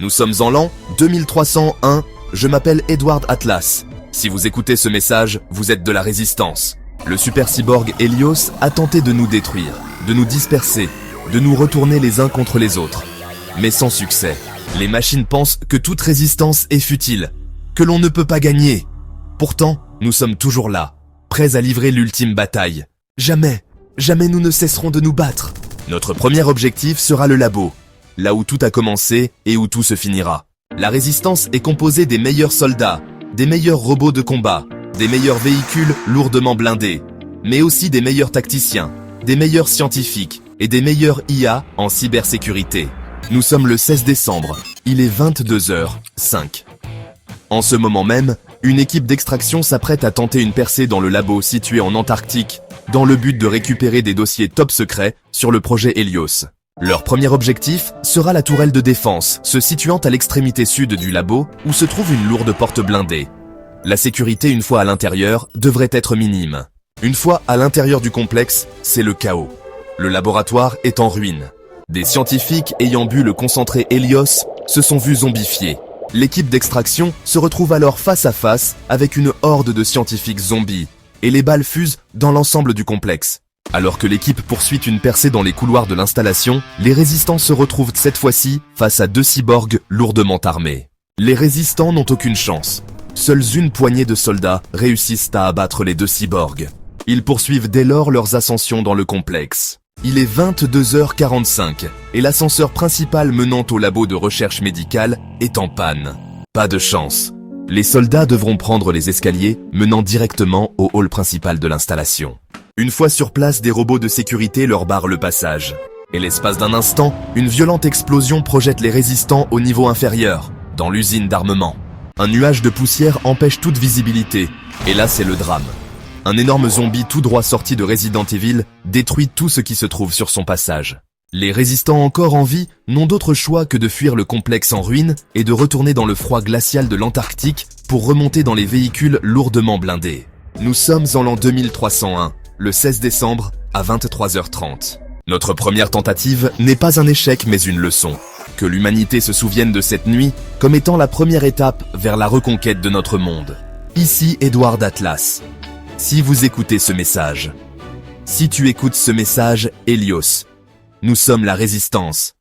Nous sommes en l'an 2301, je m'appelle Edward Atlas. Si vous écoutez ce message, vous êtes de la résistance. Le super cyborg Helios a tenté de nous détruire, de nous disperser, de nous retourner les uns contre les autres. Mais sans succès. Les machines pensent que toute résistance est futile, que l'on ne peut pas gagner. Pourtant, nous sommes toujours là, prêts à livrer l'ultime bataille. Jamais nous ne cesserons de nous battre. Notre premier objectif sera le labo, là où tout a commencé et où tout se finira. La résistance est composée des meilleurs soldats, des meilleurs robots de combat, des meilleurs véhicules lourdement blindés, mais aussi des meilleurs tacticiens, des meilleurs scientifiques et des meilleurs IA en cybersécurité. Nous sommes le 16 décembre, il est 22h05. En ce moment même, une équipe d'extraction s'apprête à tenter une percée dans le labo situé en Antarctique, dans le but de récupérer des dossiers top secrets sur le projet Helios. Leur premier objectif sera la tourelle de défense, se situant à l'extrémité sud du labo, où se trouve une lourde porte blindée. La sécurité, une fois à l'intérieur, devrait être minime. Une fois à l'intérieur du complexe, c'est le chaos. Le laboratoire est en ruine. Des scientifiques ayant bu le concentré Helios se sont vus zombifiés. L'équipe d'extraction se retrouve alors face à face avec une horde de scientifiques zombies, et les balles fusent dans l'ensemble du complexe. Alors que l'équipe poursuit une percée dans les couloirs de l'installation, les résistants se retrouvent cette fois-ci face à deux cyborgs lourdement armés. Les résistants n'ont aucune chance. Seules une poignée de soldats réussissent à abattre les deux cyborgs. Ils poursuivent dès lors leurs ascensions dans le complexe. Il est 22h45 et l'ascenseur principal menant au labo de recherche médicale est en panne. Pas de chance. Les soldats devront prendre les escaliers menant directement au hall principal de l'installation. Une fois sur place, des robots de sécurité leur barrent le passage. Et l'espace d'un instant, une violente explosion projette les résistants au niveau inférieur, dans l'usine d'armement. Un nuage de poussière empêche toute visibilité, et là c'est le drame. Un énorme zombie tout droit sorti de Resident Evil détruit tout ce qui se trouve sur son passage. Les résistants encore en vie n'ont d'autre choix que de fuir le complexe en ruine et de retourner dans le froid glacial de l'Antarctique pour remonter dans les véhicules lourdement blindés. Nous sommes en l'an 2301, le 16 décembre à 23h30. Notre première tentative n'est pas un échec mais une leçon. Que l'humanité se souvienne de cette nuit comme étant la première étape vers la reconquête de notre monde. Ici Edward Atlas. Si vous écoutez ce message, si tu écoutes ce message, Helios, nous sommes la résistance.